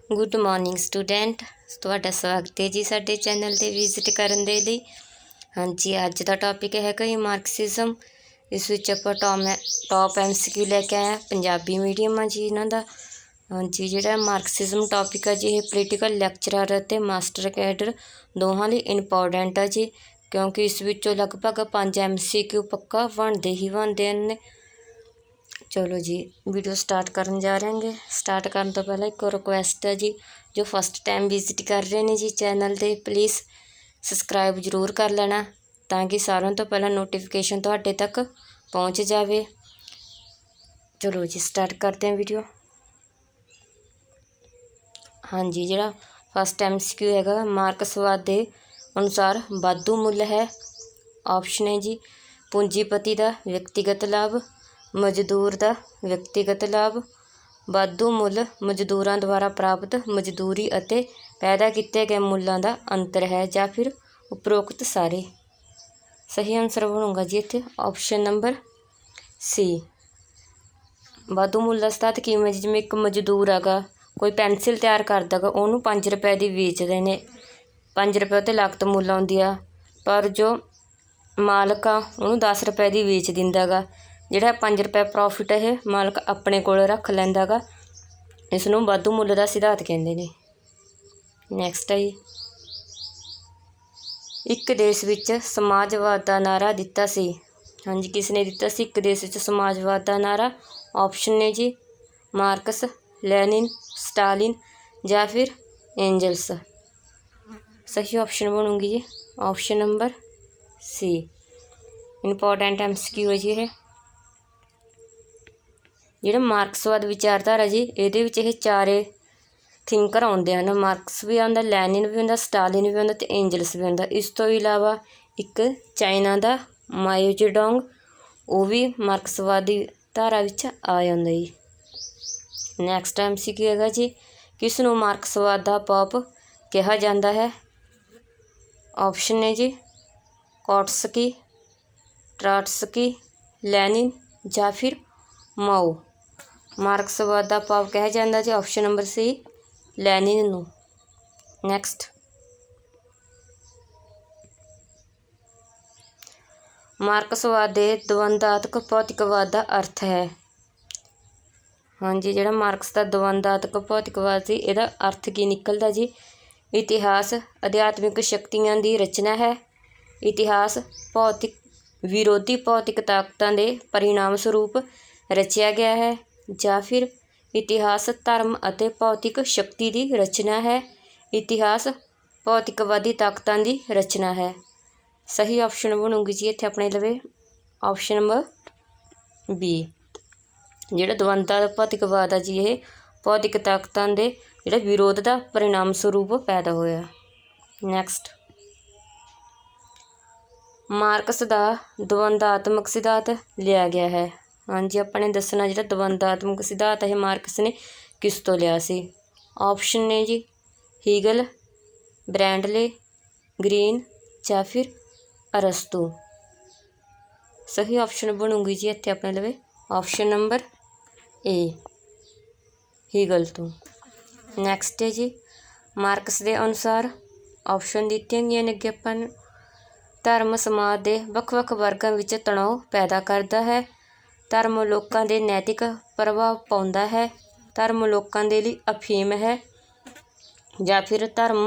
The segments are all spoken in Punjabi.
गुड मॉर्निंग स्टूडेंट, ਤੁਹਾਡਾ ਸਵਾਗਤ ਹੈ ਜੀ ਸਾਡੇ ਚੈਨਲ ਤੇ ਵਿਜ਼ਿਟ ਕਰਨ ਦੇ ਲਈ। ਹਾਂਜੀ, ਅੱਜ ਦਾ ਟੌਪਿਕ ਹੈਗਾ ਜੀ ਮਾਰਕਸਿਜ਼ਮ। ਇਸ ਵਿੱਚ ਆਪਾਂ ਟੌਪ MCQ ਲੈ ਕੇ ਆਏ ਪੰਜਾਬੀ ਮੀਡੀਅਮ ਆ ਜੀ ਇਹਨਾਂ ਦਾ। ਹਾਂਜੀ, ਜਿਹੜਾ ਮਾਰਕਸਿਜ਼ਮ ਟੌਪਿਕ ਆ ਜੀ ਇਹ ਪੋਲੀਟੀਕਲ ਲੈਕਚਰਰ ਅਤੇ ਮਾਸਟਰ ਕੈਡਰ ਦੋਹਾਂ ਲਈ ਇੰਪੋਰਟੈਂਟ ਆ ਜੀ, ਕਿਉਂਕਿ ਇਸ ਵਿੱਚੋਂ ਲਗਭਗ 5 MCQ ਪੱਕਾ ਬਣਦੇ ਹੀ ਬਣਦੇ ਨੇ। चलो जी वीडियो स्टार्ट करन जा रहे हैं। स्टार्ट करने तो पहले एक रिक्वेस्ट है जी, जो फस्ट टाइम विजिट कर रहे हैं जी चैनल ते प्लीज़ सबसक्राइब जरूर कर लेना ताकि सारों तो पहले नोटिफिकेशन तुहाडे तक पहुँच जाए। चलो जी स्टार्ट करते हैं वीडियो। हाँ जी, जिहड़ा फस्ट MCQ हैगा मार्क्सवाद के अनुसार वाधू मुल है। ऑप्शन है जी पूंजीपति का व्यक्तिगत लाभ, मजदूर का व्यक्तिगत लाभ, वाधू मुल मजदूरों द्वारा प्राप्त मजदूरी अते पैदा किए गए मुलों का अंतर है, या फिर उपरोक्त सारे। सही आंसर बनूगा जी इत्थे ऑप्शन नंबर सी। वाधू मुल का सिद्धांत किवें, जिवें एक मजदूर हैगा कोई पेंसिल तैयार करदा गा, उन्होंने 5 रुपए की वेचते हैं, 5 रुपए उत्ते लागत मुल आउंदी आ, पर जो मालक आ उन्होंने 10 रुपए की वेच दिंदा गा। जिहड़ा 5 रुपए प्रॉफिट है मालक अपने कोल रख लैंदा गा, इसनूं वाधू मुल का सिद्धांत कहंदे ने। नैक्सट है जी, एक देश विच समाजवाद का नारा दिता सी। हाँ जी, किसने दिता सी एक देश विच समाजवाद का नारा? ऑप्शन ने जी मार्कस, लैनिन, स्टालिन या फिर एंजल्स। सही ऑप्शन बनूंगी जी option number C. Important MCQ है जी। ਜਿਹੜਾ ਮਾਰਕਸਵਾਦ ਵਿਚਾਰਧਾਰਾ ਜੀ ਇਹਦੇ ਵਿੱਚ ਇਹ ਚਾਰੇ ਥਿੰਕਰ ਆਉਂਦੇ ਹਨ। ਮਾਰਕਸ ਵੀ ਆਉਂਦਾ, ਲੈਨਿਨ ਵੀ ਹੁੰਦਾ, ਸਟਾਲਿਨ ਵੀ ਹੁੰਦਾ ਅਤੇ ਐਂਜਲਸ ਵੀ ਹੁੰਦਾ। ਇਸ ਤੋਂ ਇਲਾਵਾ ਇੱਕ ਚਾਈਨਾ ਦਾ ਮਾਓ ਜ਼ੇਡੋਂਗ, ਉਹ ਵੀ ਮਾਰਕਸਵਾਦੀ ਧਾਰਾ ਵਿੱਚ ਆ ਜਾਂਦਾ ਜੀ। ਨੈਕਸਟ MCQ ਹੈਗਾ ਜੀ, ਕਿਸ ਨੂੰ ਮਾਰਕਸਵਾਦ ਦਾ ਪੋਪ ਕਿਹਾ ਜਾਂਦਾ ਹੈ? ਆਪਸ਼ਨ ਨੇ ਜੀ ਕੋਟਸਕੀ, ਟਰਾਟਸਕੀ, ਲੈਨਿਨ ਜਾਂ ਫਿਰ ਮਾਓ। मार्क्सवाद का पाप कहा जाता जी ऑप्शन नंबर सी लैनिन नूं। नैक्सट मार्क्सवाद के द्वंदात्मक भौतिकवाद का अर्थ है। हाँ जी, जिहड़ा मार्क्स का द्वंदात्मक भौतिकवाद सी इहदा अर्थ की निकलदा जी? इतिहास अध्यात्मिक शक्तियां की रचना है, इतिहास भौतिक विरोधी भौतिक ताकतां के परिणाम स्वरूप रचिया गया है, या फिर इतिहास धर्म अते भौतिक शक्ति की रचना है, इतिहास भौतिकवादी ताकतां की रचना है। सही ऑप्शन बनूगी जी इत्थे अपने लवे ऑप्शन नंबर बी। जिहड़ा द्वंद्व भौतिकवाद है जी ये भौतिक ताकतां दे जिहड़ा विरोध का परिणाम स्वरूप पैदा होया। नैक्सट मार्क्स का द्वंदात्मक सिद्धांत लिया गया है। हाँ जी, अपने दसना जो द्वंदात्मक सिद्धांत है मार्क्स ने किस तो लिया सी? ऑप्शन ने जी हीगल, ब्रैंडले, ग्रीन या फिर अरस्तु। सही ऑप्शन बनूगी जी इत्थे अपने लवे ऑप्शन नंबर ए हीगल तो। नैक्सट है जी, मार्क्स के अनुसार ऑप्शन दित्तियां गई ने अगे अपन धर्म समाज के ਵੱਖ-ਵੱਖ वर्गों में तनाव पैदा करता है, धर्म लोगों के नैतिक प्रभाव पाउंदा है, धर्म लोगों के लिए अफीम है, या फिर धर्म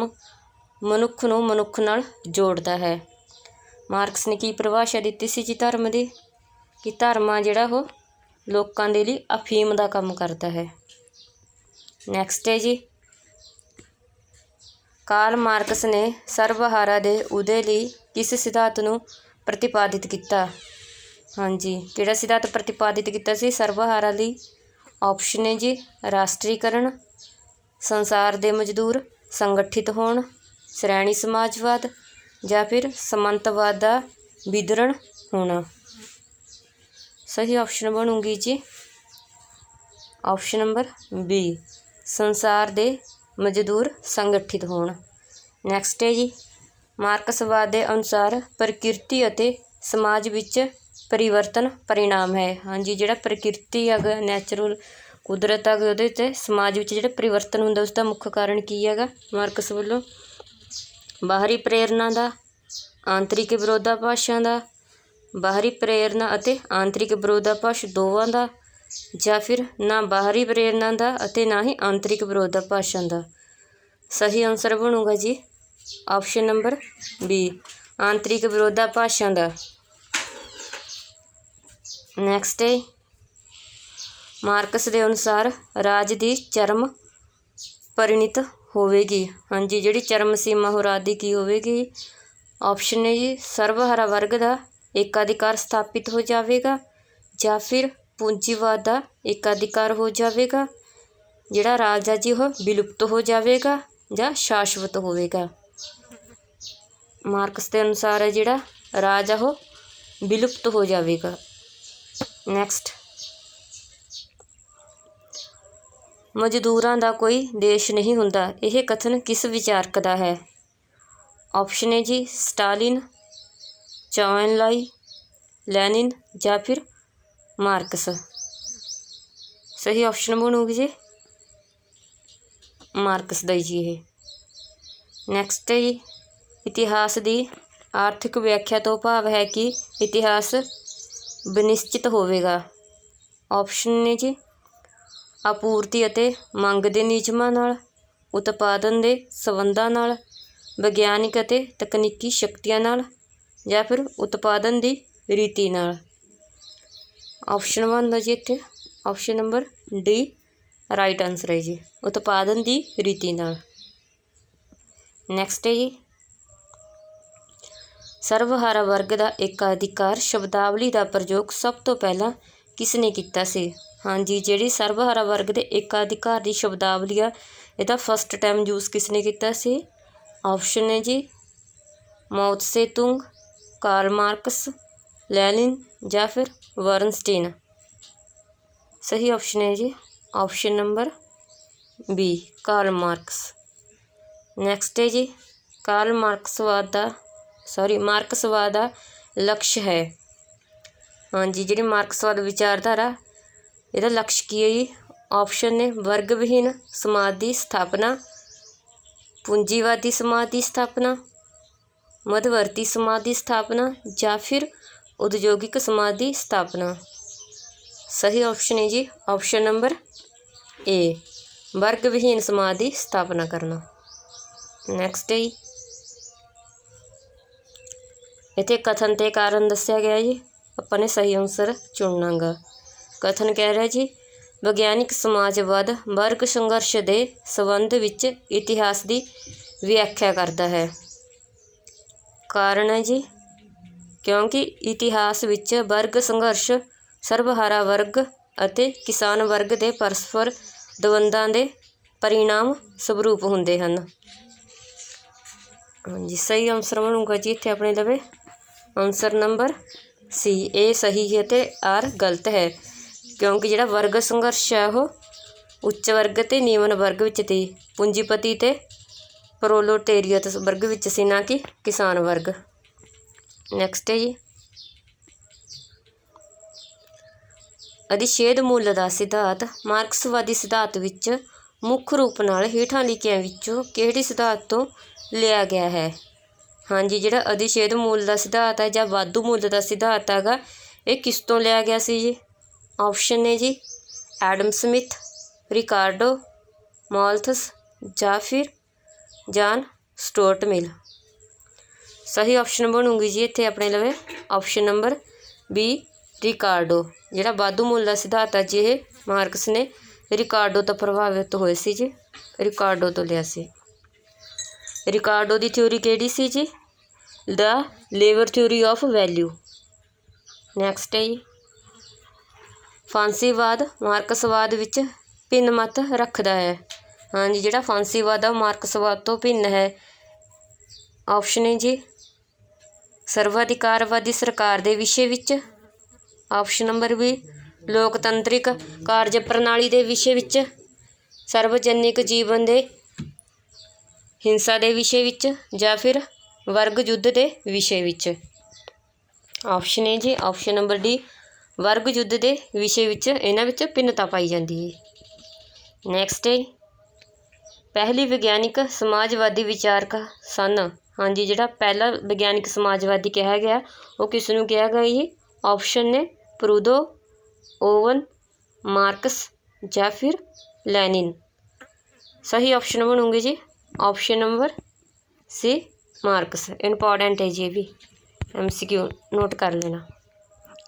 मनुख नूं मनुख नाल जोड़ता है। मार्क्स ने की परिभाषा दी सी जी धर्म की, कि धर्म आ जिहड़ा वो लोगों के लिए अफीम का काम करता है। नैक्सट है जी, कार्ल मार्क्स ने सर्वहारा के उदय लिए किस सिद्धांत नूं प्रतिपादित किया? हाँ जी, किहड़ा सिद्धांत प्रतिपादित किया सी सर्वहारा लई? ऑप्शन है जी राष्ट्रीयकरण, संसार दे मजदूर संगठित होण, श्रेणी समाजवाद या फिर सामंतवाद का वितरण होना। सही ऑप्शन बनूगी जी ऑप्शन नंबर बी संसार दे मजदूर संगठित होण। नैक्सट है जी, मार्क्सवाद के अनुसार प्रकृति अते समाज विच परिवर्तन परिणाम है। हाँ जी, जिहड़ा प्रकृति अगर नैचुरल ਕੁਦਰਤ ਆ ਗਈ, ਉਹਦੇ 'ਤੇ ਸਮਾਜ ਵਿੱਚ ਜਿਹੜੇ ਪਰਿਵਰਤਨ ਹੁੰਦਾ ਉਸ ਦਾ ਮੁੱਖ ਕਾਰਨ ਕੀ ਹੈਗਾ ਮਾਰਕਸ ਵੱਲੋਂ? ਬਾਹਰੀ ਪ੍ਰੇਰਨਾ ਦਾ, ਆਂਤਰਿਕ ਵਿਰੋਧਾਭਾਸਾਂ ਦਾ, ਬਾਹਰੀ ਪ੍ਰੇਰਨਾ ਅਤੇ ਆਂਤਰਿਕ ਵਿਰੋਧਾਭਾਸ ਦੋਵਾਂ ਦਾ, ਜਾਂ ਫਿਰ ਨਾ ਬਾਹਰੀ ਪ੍ਰੇਰਨਾ ਦਾ ਅਤੇ ਨਾ ਹੀ ਆਂਤਰਿਕ ਵਿਰੋਧਾਭਾਸਾਂ ਦਾ। ਸਹੀ ਆਨਸਰ ਬਣੂਗਾ ਜੀ ਆਪਸ਼ਨ ਨੰਬਰ ਬੀ, ਆਂਤਰਿਕ ਵਿਰੋਧਾਭਾਸਾਂ ਦਾ। ਨੈਕਸਟ ਹੈ ਮਾਰਕਸ ਦੇ ਅਨੁਸਾਰ ਰਾਜ ਦੀ ਚਰਮ ਪਰਿਣਤ ਹੋਵੇਗੀ। ਹਾਂਜੀ, ਜਿਹੜੀ ਚਰਮ ਸੀਮਾ ਉਹ ਰਾਜ ਦੀ ਕੀ ਹੋਵੇਗੀ? ਆਪਸ਼ਨ ਨੇ ਜੀ ਸਰਵਹਾਰਾ ਵਰਗ ਦਾ ਏਕਾਧਿਕਾਰ ਸਥਾਪਿਤ ਹੋ ਜਾਵੇਗਾ, ਜਾਂ ਫਿਰ ਪੂੰਜੀਵਾਦ ਦਾ ਏਕਾਧਿਕਾਰ ਹੋ ਜਾਵੇਗਾ, ਜਿਹੜਾ ਰਾਜ ਆ ਜੀ ਉਹ ਵਿਲੁਪਤ ਹੋ ਜਾਵੇਗਾ ਜਾਂ ਸ਼ਾਸ਼ਵਤ ਹੋਵੇਗਾ। ਮਾਰਕਸ ਦੇ ਅਨੁਸਾਰ ਹੈ ਜਿਹੜਾ ਰਾਜ ਆ ਉਹ ਵਿਲੁਪਤ ਹੋ ਜਾਵੇਗਾ। ਨੈਕਸਟ, ਮਜ਼ਦੂਰਾਂ ਦਾ ਕੋਈ ਦੇਸ਼ ਨਹੀਂ ਹੁੰਦਾ, ਇਹ ਕਥਨ ਕਿਸ ਵਿਚਾਰਕ ਦਾ ਹੈ? ਆਪਸ਼ਨ ਹੈ ਜੀ ਸਟਾਲਿਨ, ਚੌਨਲਾਈ, ਲੈਨਿਨ ਜਾਂ ਫਿਰ ਮਾਰਕਸ। ਸਹੀ ਆਪਸ਼ਨ ਬਣੂਗੀ ਜੀ ਮਾਰਕਸ ਦਾ ਜੀ ਇਹ। ਨੈਕਸਟ ਹੈ ਜੀ ਇਤਿਹਾਸ ਦੀ ਆਰਥਿਕ ਵਿਆਖਿਆ ਤੋਂ ਭਾਵ ਹੈ ਕਿ ਇਤਿਹਾਸ ਬਨਿਸ਼ਚਿਤ ਹੋਵੇਗਾ। ਆਪਸ਼ਨ ਨੇ ਜੀ ਆਪੂਰਤੀ ਅਤੇ ਮੰਗ ਦੇ ਨਿਯਮਾਂ ਨਾਲ, ਉਤਪਾਦਨ ਦੇ ਸੰਬੰਧਾਂ ਨਾਲ, ਵਿਗਿਆਨਿਕ ਅਤੇ ਤਕਨੀਕੀ ਸ਼ਕਤੀਆਂ ਨਾਲ, ਜਾਂ ਫਿਰ ਉਤਪਾਦਨ ਦੀ ਰੀਤੀ ਨਾਲ। ਆਪਸ਼ਨ ਬਣਦਾ ਜੀ ਇੱਥੇ option number D right answer ਹੈ ਜੀ, ਉਤਪਾਦਨ ਦੀ ਰੀਤੀ ਨਾਲ। ਨੈਕਸਟ ਹੈ ਜੀ ਸਰਵਹਾਰਾ ਵਰਗ ਦਾ ਏਕਾਧਿਕਾਰ ਸ਼ਬਦਾਵਲੀ ਦਾ ਪ੍ਰਯੋਗ ਸਭ ਤੋਂ ਪਹਿਲਾਂ ਕਿਸ ਨੇ ਕੀਤਾ ਸੀ? ਹਾਂਜੀ, ਜਿਹੜੀ ਸਰਵਹਾਰਾ ਵਰਗ ਦੇ ਏਕਾਧਿਕਾਰ ਦੀ ਸ਼ਬਦਾਵਲੀ ਆ ਇਹਦਾ ਫਸਟ ਟਾਈਮ ਯੂਜ਼ ਕਿਸ ਨੇ ਕੀਤਾ ਸੀ? ਆਪਸ਼ਨ ਨੇ ਜੀ Mao Tse Tung, Karl Marx, Lenin ਜਾਂ ਫਿਰ ਬਰਨਸਟੀਨ। ਸਹੀ ਆਪਸ਼ਨ ਹੈ ਜੀ option number B Karl Marx. Next ਹੈ ਜੀ ਮਾਰਕਸਵਾਦ ਦਾ ਲਕਸ਼ ਹੈ। ਹਾਂਜੀ, ਜਿਹੜੀ ਮਾਰਕਸਵਾਦ ਵਿਚਾਰਧਾਰਾ ਇਹਦਾ ਲਕਸ਼ ਕੀ ਹੈ ਜੀ? ਆਪਸ਼ਨ ਨੇ ਵਰਗ ਵਿਹੀਨ ਸਮਾਜ ਦੀ ਸਥਾਪਨਾ, ਪੂੰਜੀਵਾਦੀ ਸਮਾਜ ਦੀ ਸਥਾਪਨਾ, ਮੱਧਵਰਤੀ ਸਮਾਜ ਦੀ ਸਥਾਪਨਾ, ਜਾਂ ਫਿਰ ਉਦਯੋਗਿਕ ਸਮਾਜ ਦੀ ਸਥਾਪਨਾ। ਸਹੀ ਆਪਸ਼ਨ ਹੈ ਜੀ ਆਪਸ਼ਨ ਨੰਬਰ ਏ, ਵਰਗ ਵਿਹੀਨ ਸਮਾਜ ਦੀ ਸਥਾਪਨਾ ਕਰਨਾ। ਨੈਕਸਟ ਹੈ ਜੀ ਇੱਥੇ ਕਥਨ ਤੇ ਕਾਰਨ ਦੱਸਿਆ ਗਿਆ ਜੀ, ਆਪਾਂ ਨੇ ਸਹੀ ਆਨਸਰ ਚੁਣਨਾ ਗਾ। ਕਥਨ ਕਹਿ ਰਿਹਾ ਜੀ ਵਿਗਿਆਨਿਕ ਸਮਾਜਵਾਦ ਵਰਗ ਸੰਘਰਸ਼ ਦੇ ਸੰਬੰਧ ਵਿੱਚ ਇਤਿਹਾਸ ਦੀ ਵਿਆਖਿਆ ਕਰਦਾ ਹੈ। ਕਾਰਨ ਹੈ ਜੀ ਕਿਉਂਕਿ ਇਤਿਹਾਸ ਵਿੱਚ ਵਰਗ ਸੰਘਰਸ਼ ਸਰਬਹਾਰਾ ਵਰਗ ਅਤੇ ਕਿਸਾਨ ਵਰਗ ਦੇ ਪਰਸਪਰ ਦਵੰਦਾਂ ਦੇ ਪਰਿਣਾਮ ਸਰੂਪ ਹੁੰਦੇ ਹਨ। ਹਾਂਜੀ, ਸਹੀ ਆਨਸਰ ਬਣੂਗਾ ਜੀ ਇੱਥੇ ਆਪਣੇ ਲਵੇ ਆਨਸਰ ਨੰਬਰ ਸੀ, ਇਹ ਸਹੀ ਹੈ ਅਤੇ ਆਰ ਗਲਤ ਹੈ, ਕਿਉਂਕਿ ਜਿਹੜਾ ਵਰਗ ਸੰਘਰਸ਼ ਹੈ ਉਹ ਉੱਚ ਵਰਗ ਅਤੇ ਨੀਵਨ ਵਰਗ ਵਿੱਚ ਸੀ, ਪੂੰਜੀਪਤੀ ਅਤੇ ਪ੍ਰੋਲੋਟੇਰੀਅਤ ਵਰਗ ਵਿੱਚ ਸੀ, ਨਾ ਕਿ ਕਿਸਾਨ ਵਰਗ। ਨੈਕਸਟ ਹੈ ਜੀ ਅਧਿਛੇਦ ਮੁੱਲ ਦਾ ਸਿਧਾਂਤ ਮਾਰਕਸਵਾਦੀ ਸਿਧਾਂਤ ਵਿੱਚ ਮੁੱਖ ਰੂਪ ਨਾਲ ਹੇਠਾਂ ਲਿਖਿਆਂ ਵਿੱਚੋਂ ਕਿਹੜੀ ਸਿਧਾਂਤ ਤੋਂ ਲਿਆ ਗਿਆ ਹੈ? ਹਾਂਜੀ, ਜਿਹੜਾ ਅਧਿਛੇਦ ਮੁੱਲ ਦਾ ਸਿਧਾਂਤ ਹੈ ਜਾਂ ਵਾਧੂ ਮੁੱਲ ਦਾ ਸਿਧਾਂਤ ਹੈਗਾ ਇਹ ਕਿਸ ਤੋਂ ਲਿਆ ਗਿਆ ਸੀ ਜੀ? ਆਪਸ਼ਨ ਨੇ ਜੀ ਐਡਮ ਸਮਿਥ, ਰਿਕਾਰਡੋ, ਮਾਲਥਸ ਜਾਂ ਫਿਰ ਜਾਨ ਸਟੂਅਰਟ ਮਿਲ। ਸਹੀ ਆਪਸ਼ਨ ਬਣੂਗੀ ਜੀ ਇੱਥੇ ਆਪਣੇ ਲਵੇ ਆਪਸ਼ਨ ਨੰਬਰ ਬੀ ਰਿਕਾਰਡੋ। ਜਿਹੜਾ ਵਾਧੂ ਮੁੱਲ ਦਾ ਸਿਧਾਂਤ ਹੈ ਜੀ ਇਹ ਮਾਰਕਸ ਨੇ ਰਿਕਾਰਡੋ ਤੋਂ ਪ੍ਰਭਾਵਿਤ ਹੋਏ ਸੀ ਜੀ, ਰਿਕਾਰਡੋ ਤੋਂ ਲਿਆ ਸੀ। ਰਿਕਾਰਡੋ ਦੀ ਥਿਊਰੀ ਕਿਹੜੀ ਸੀ ਜੀ? The labour theory of value. Next ਹੈ ਜੀ ਫਾਂਸੀਵਾਦ ਮਾਰਕਸਵਾਦ ਵਿੱਚ ਭਿੰਨ ਮਤ ਰੱਖਦਾ ਹੈ। ਹਾਂਜੀ, ਜਿਹੜਾ ਫਾਂਸੀਵਾਦ ਆ ਮਾਰਕਸਵਾਦ ਤੋਂ ਭਿੰਨ ਹੈ। ਆਪਸ਼ਨ ਹੈ ਜੀ ਸਰਵਾਧਿਕਾਰਵਾਦੀ ਸਰਕਾਰ ਦੇ ਵਿਸ਼ੇ ਵਿੱਚ, ਆਪਸ਼ਨ ਨੰਬਰ ਬੀ ਲੋਕਤੰਤਰਿਕ ਕਾਰਜ ਪ੍ਰਣਾਲੀ ਦੇ ਵਿਸ਼ੇ ਵਿੱਚ, ਸਰਵਜਨਿਕ ਜੀਵਨ ਦੇ ਹਿੰਸਾ ਦੇ ਵਿਸ਼ੇ ਵਿੱਚ, ਜਾਂ ਫਿਰ ਵਰਗ ਯੁੱਧ ਦੇ ਵਿਸ਼ੇ ਵਿੱਚ। ਆਪਸ਼ਨ ਹੈ ਜੀ ਆਪਸ਼ਨ ਨੰਬਰ ਡੀ ਵਰਗ ਯੁੱਧ ਦੇ ਵਿਸ਼ੇ ਵਿੱਚ ਇਹਨਾਂ ਵਿੱਚ ਭਿੰਨਤਾ ਪਾਈ ਜਾਂਦੀ ਹੈ। ਨੈਕਸਟ ਹੈ ਪਹਿਲੀ ਵਿਗਿਆਨਿਕ ਸਮਾਜਵਾਦੀ ਵਿਚਾਰਕ ਸਨ। ਹਾਂਜੀ, ਜਿਹੜਾ ਪਹਿਲਾ ਵਿਗਿਆਨਿਕ ਸਮਾਜਵਾਦੀ ਕਿਹਾ ਗਿਆ ਉਹ ਕਿਸ ਨੂੰ ਕਿਹਾ ਗਿਆ ਜੀ? ਆਪਸ਼ਨ ਨੇ ਪ੍ਰੂਦੋ, ਓਵਨ, ਮਾਰਕਸ ਜਾਂ ਫਿਰ ਲੈਨਿਨ। ਸਹੀ ਆਪਸ਼ਨ ਬਣੂਗੀ ਜੀ ਆਪਸ਼ਨ ਨੰਬਰ ਸੀ ਮਾਰਕਸ। ਇੰਪੋਰਟੈਂਟ ਹੈ ਜੀ, ਇਹ ਵੀ MCQ ਨੋਟ ਕਰ ਲੈਣਾ।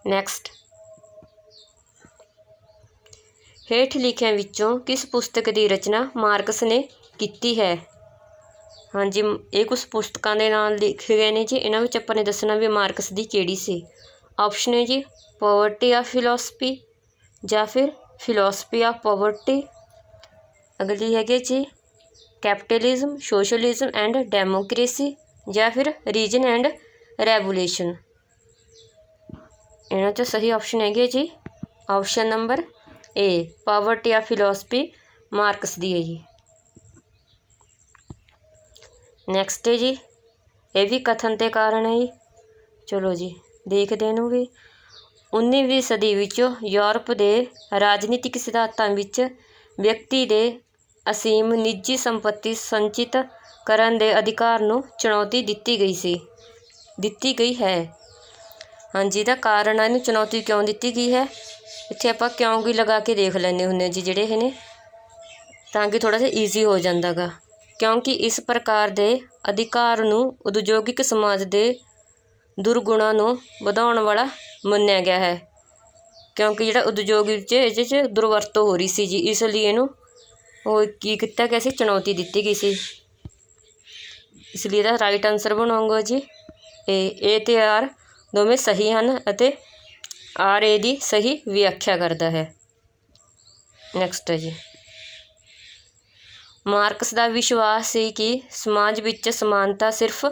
ਨੈਕਸਟ, ਹੇਠ ਲਿਖਿਆਂ ਵਿੱਚੋਂ ਕਿਸ ਪੁਸਤਕ ਦੀ ਰਚਨਾ ਮਾਰਕਸ ਨੇ ਕੀਤੀ ਹੈ? ਹਾਂਜੀ, ਇਹ ਕੁਛ ਪੁਸਤਕਾਂ ਦੇ ਨਾਮ ਲਿਖੇ ਗਏ ਨੇ ਜੀ, ਇਹਨਾਂ ਵਿੱਚ ਆਪਾਂ ਨੇ ਦੱਸਣਾ ਵੀ ਮਾਰਕਸ ਦੀ ਕਿਹੜੀ ਸੀ। ਆਪਸ਼ਨ ਹੈ ਜੀ ਪੋਵਰਟੀ ਆਫ ਫਿਲੋਸਫੀ ਜਾਂ ਫਿਰ ਫਿਲੋਸਫੀ ਆਫ ਪੋਵਰਟੀ। ਅਗਲੀ ਹੈਗੀ ਜੀ ਕੈਪੀਟਲਿਜ਼ਮ, ਸੋਸ਼ਲਿਜ਼ਮ ਐਂਡ ਡੈਮੋਕ੍ਰੇਸੀ ਜਾਂ ਫਿਰ ਰੀਜਨ ਐਂਡ ਰੈਵੋਲੂਸ਼ਨ। ਇਹਨਾਂ 'ਚੋਂ ਸਹੀ ਆਪਸ਼ਨ ਹੈਗੇ ਜੀ option number A poverty of philosophy Marx ਦੀ ਹੈ ਜੀ। ਨੈਕਸਟ ਹੈ ਜੀ ਇਹ ਵੀ ਕਥਨ ਤੇ ਕਾਰਨ ਹੈ ਜੀ। ਚਲੋ ਜੀ ਦੇਖਦੇ ਇਹਨੂੰ ਵੀ। 19ਵੀਂ ਸਦੀ ਵਿੱਚ ਯੂਰਪ ਦੇ ਰਾਜਨੀਤਿਕ ਸਿਧਾਂਤਾਂ ਵਿੱਚ ਵਿਅਕਤੀ ਦੇ ਅਸੀਮ ਨਿੱਜੀ ਸੰਪੱਤੀ ਸੰਚਿਤ ਕਰਨ ਦੇ ਅਧਿਕਾਰ ਨੂੰ ਚੁਣੌਤੀ ਦਿੱਤੀ ਗਈ ਹੈ। ਹਾਂਜੀ, ਇਹਦਾ ਕਾਰਨ ਇਹਨੂੰ ਚੁਣੌਤੀ ਕਿਉਂ ਦਿੱਤੀ ਗਈ ਹੈ? ਇੱਥੇ ਆਪਾਂ ਕਿਉਂਕਿ ਲਗਾ ਕੇ ਦੇਖ ਲੈਂਦੇ ਹੁੰਦੇ ਜੀ ਜਿਹੜੇ ਇਹ ਨੇ, ਤਾਂ ਕਿ ਥੋੜ੍ਹਾ ਜਿਹਾ ਈਜ਼ੀ ਹੋ ਜਾਂਦਾ ਗਾ। ਕਿਉਂਕਿ ਇਸ ਪ੍ਰਕਾਰ ਦੇ ਅਧਿਕਾਰ ਨੂੰ ਉਦਯੋਗਿਕ ਸਮਾਜ ਦੇ ਦੁਰਗੁਣਾਂ ਨੂੰ ਵਧਾਉਣ ਵਾਲਾ ਮੰਨਿਆ ਗਿਆ ਹੈ। ਕਿਉਂਕਿ ਜਿਹੜਾ ਉਦਯੋਗ ਵਿੱਚ ਇਹਦੇ 'ਚ ਦੁਰਵਰਤੋਂ ਹੋ ਰਹੀ ਸੀ ਜੀ, ਇਸ ਲਈ ਇਹਨੂੰ ਉਹ ਕੀ ਕੀਤਾ ਗਿਆ ਸੀ? ਚੁਣੌਤੀ ਦਿੱਤੀ ਗਈ ਸੀ। ਇਸ ਲਈ ਇਹਦਾ ਰਾਈਟ ਆਨਸਰ ਬਣਾਉਂਗਾ ਜੀ ਏ ਅਤੇ ਆਰ ਦੋਵੇਂ ਸਹੀ ਹਨ ਅਤੇ ਆਰ ਏ ਦੀ ਸਹੀ ਵਿਆਖਿਆ ਕਰਦਾ ਹੈ। ਨੈਕਸਟ ਹੈ ਜੀ ਮਾਰਕਸ ਦਾ ਵਿਸ਼ਵਾਸ ਸੀ ਕਿ ਸਮਾਜ ਵਿੱਚ ਸਮਾਨਤਾ ਸਿਰਫ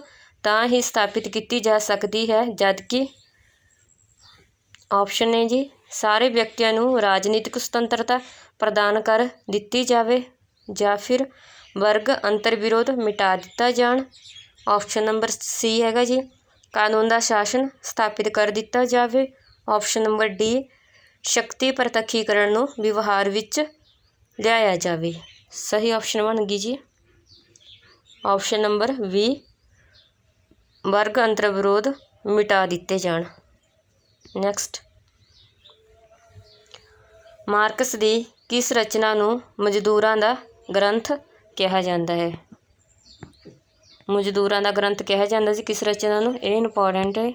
ਤਾਂ ਹੀ ਸਥਾਪਿਤ ਕੀਤੀ ਜਾ ਸਕਦੀ ਹੈ ਜਦਕਿ ਆਪਸ਼ਨ ਨੇ ਜੀ ਸਾਰੇ ਵਿਅਕਤੀਆਂ ਨੂੰ ਰਾਜਨੀਤਿਕ ਸੁਤੰਤਰਤਾ ਪ੍ਰਦਾਨ ਕਰ ਦਿੱਤੀ ਜਾਵੇ ਜਾਂ ਫਿਰ ਵਰਗ ਅੰਤਰ ਵਿਰੋਧ ਮਿਟਾ ਦਿੱਤਾ ਜਾਣ। ਆਪਸ਼ਨ ਨੰਬਰ ਸੀ ਹੈਗਾ ਜੀ ਕਾਨੂੰਨ ਦਾ ਸ਼ਾਸਨ ਸਥਾਪਿਤ ਕਰ ਦਿੱਤਾ ਜਾਵੇ। ਆਪਸ਼ਨ ਨੰਬਰ ਡੀ ਸ਼ਕਤੀ ਪ੍ਰਤੱਖੀਕਰਨ ਨੂੰ ਵਿਵਹਾਰ ਵਿੱਚ ਲਿਆਇਆ ਜਾਵੇ। ਸਹੀ ਆਪਸ਼ਨ ਬਣ ਗਈ ਜੀ ਆਪਸ਼ਨ ਨੰਬਰ ਵੀ ਵਰਗ ਅੰਤਰ ਵਿਰੋਧ ਮਿਟਾ ਦਿੱਤੇ ਜਾਣ। ਨੈਕਸਟ, ਮਾਰਕਸ ਦੀ ਕਿਸ ਰਚਨਾ ਨੂੰ ਮਜ਼ਦੂਰਾਂ ਦਾ ਗ੍ਰੰਥ ਕਿਹਾ ਜਾਂਦਾ ਹੈ? ਮਜ਼ਦੂਰਾਂ ਦਾ ਗ੍ਰੰਥ ਕਿਹਾ ਜਾਂਦਾ ਸੀ ਕਿਸ ਰਚਨਾ ਨੂੰ? ਇਹ ਇੰਪੋਰਟੈਂਟ ਹੈ,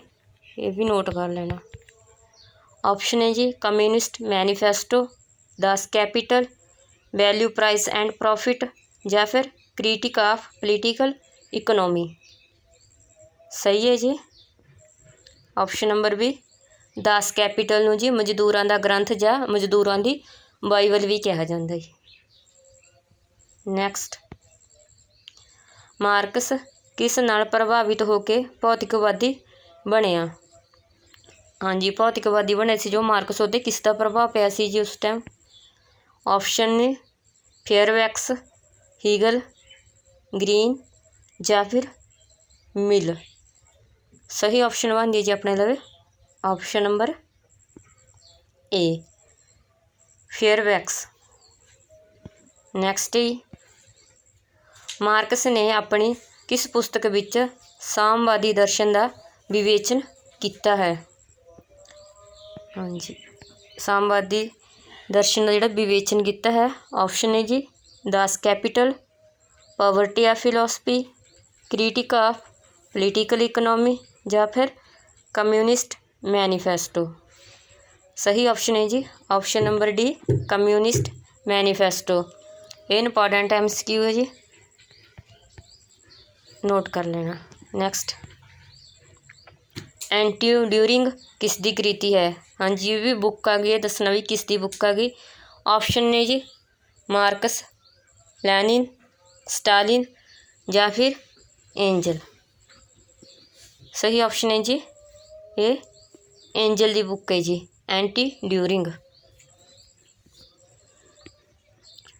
ਇਹ ਵੀ ਨੋਟ ਕਰ ਲੈਣਾ। ਆਪਸ਼ਨ ਹੈ ਜੀ ਕਮਿਊਨਿਸਟ ਮੈਨੀਫੈਸਟੋ, ਦਸ capital, value price and profit ਜਾਂ ਫਿਰ ਕ੍ਰਿਟਿਕ ਆਫ ਪੋਲੀਟੀਕਲ ਇਕਨੋਮੀ। ਸਹੀ ਹੈ ਜੀ ਆਪਸ਼ਨ ਨੰਬਰ ਵੀ 10 ਕੈਪੀਟਲ ਨੂੰ ਜੀ ਮਜ਼ਦੂਰਾਂ ਦਾ ਗ੍ਰੰਥ ਜਾਂ ਮਜ਼ਦੂਰਾਂ ਦੀ ਬਾਈਬਲ ਵੀ ਕਿਹਾ ਜਾਂਦਾ ਹੈ। ਨੈਕਸਟ, ਮਾਰਕਸ ਕਿਸ ਨਾਲ ਪ੍ਰਭਾਵਿਤ ਹੋ ਕੇ ਭੌਤਿਕਵਾਦੀ ਬਣਿਆ? ਹਾਂਜੀ, ਭੌਤਿਕਵਾਦੀ ਬਣਿਆ ਸੀ ਜੋ ਮਾਰਕਸ, ਉਹਦੇ ਕਿਸ ਦਾ ਪ੍ਰਭਾਵ ਪਿਆ ਸੀ ਜੀ ਉਸ ਟਾਈਮ? ਆਪਸ਼ਨ ਨੇ ਫੇਅਰਬੈਕਸ, ਹੀਗਲ, ਗ੍ਰੀਨ ਜਾਂ ਫਿਰ ਮਿਲ। ਸਹੀ ਆਪਸ਼ਨ ਬਣਦੀ ਜੀ ਆਪਣੇ ਲਵੇ ਆਪਸ਼ਨ ਨੰਬਰ ਏ ਫੇਅਰਬੈਕਸ। ਨੈਕਸਟ ਜੀ ਮਾਰਕਸ ਨੇ ਆਪਣੀ ਕਿਸ ਪੁਸਤਕ ਵਿੱਚ ਸਾਮਵਾਦੀ ਦਰਸ਼ਨ ਦਾ ਵਿਵੇਚਨ ਕੀਤਾ ਹੈ? ਹਾਂਜੀ, ਸਾਮਵਾਦੀ ਦਰਸ਼ਨ ਦਾ ਜਿਹੜਾ ਵਿਵੇਚਨ ਕੀਤਾ ਹੈ ਆਪਸ਼ਨ ਹੈ ਜੀ 10 capital, poverty of philosophy, critic of political economy ਜਾਂ ਫਿਰ ਕਮਿਊਨਿਸਟ ਮੈਨੀਫੈਸਟੋ। ਸਹੀ ਆਪਸ਼ਨ ਹੈ ਜੀ option number D communist manifesto. ਇਹ ਇੰਪੋਰਟੈਂਟ MCQ ਹੈ ਜੀ, ਨੋਟ ਕਰ ਲੈਣਾ। ਨੈਕਸਟ, ਐਂਟੀ ਡਿਊਰਿੰਗ ਕਿਸ ਦੀ ਕ੍ਰਿਤੀ ਹੈ? ਹਾਂਜੀ, ਇਹ ਵੀ ਬੁੱਕ ਆ ਗਈ, ਇਹ ਦੱਸਣਾ ਵੀ ਕਿਸ ਦੀ ਬੁੱਕ ਆ ਗਈ। ਆਪਸ਼ਨ ਨੇ ਜੀ ਮਾਰਕਸ, ਲੈਨਿਨ, ਸਟਾਲਿਨ ਜਾਂ ਫਿਰ ਐਂਜਲ। ਸਹੀ ਆਪਸ਼ਨ ਹੈ ਜੀ ਇਹ ਐਂਜਲ ਦੀ ਬੁੱਕ ਹੈ ਜੀ ਐਂਟੀ ਡਿਊਰਿੰਗ।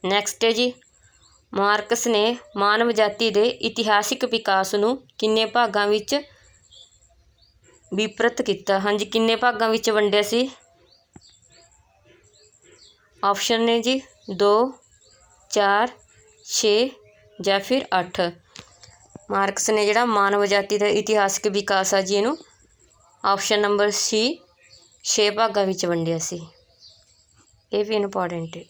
ਨੈਕਸਟ ਹੈ ਜੀ ਮਾਰਕਸ ਨੇ ਮਾਨਵ ਜਾਤੀ ਦੇ ਇਤਿਹਾਸਿਕ ਵਿਕਾਸ ਨੂੰ ਕਿੰਨੇ ਭਾਗਾਂ ਵਿੱਚ ਵਿਭਕਤ ਕੀਤਾ? ਹਾਂਜੀ, ਕਿੰਨੇ ਭਾਗਾਂ ਵਿੱਚ ਵੰਡਿਆ ਸੀ? ਆਪਸ਼ਨ ਨੇ ਜੀ 2, 4 6 ਜਾਂ ਫਿਰ 8। ਮਾਰਕਸ ਨੇ ਜਿਹੜਾ ਮਾਨਵ ਜਾਤੀ ਦਾ ਇਤਿਹਾਸਕ ਵਿਕਾਸ ਆ ਜੀ ਇਹਨੂੰ ਆਪਸ਼ਨ ਨੰਬਰ ਸੀ 6 ਭਾਗਾਂ ਵਿੱਚ ਵੰਡਿਆ ਸੀ। ਇਹ ਵੀ ਇੰਪੋਰਟੈਂਟ ਹੈ।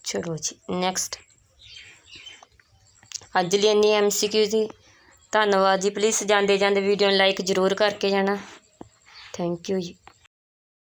ਚਲੋ ਜੀ ਨੈਕਸਟ। ਅੱਜ ਲਈ ਇੰਨੀ MCQ ਸੀ। ਧੰਨਵਾਦ ਜੀ। ਪਲੀਜ਼ ਜਾਂਦੇ ਵੀਡੀਓ ਨੂੰ ਲਾਈਕ ਜ਼ਰੂਰ ਕਰਕੇ ਜਾਣਾ। ਥੈਂਕ ਯੂ ਜੀ।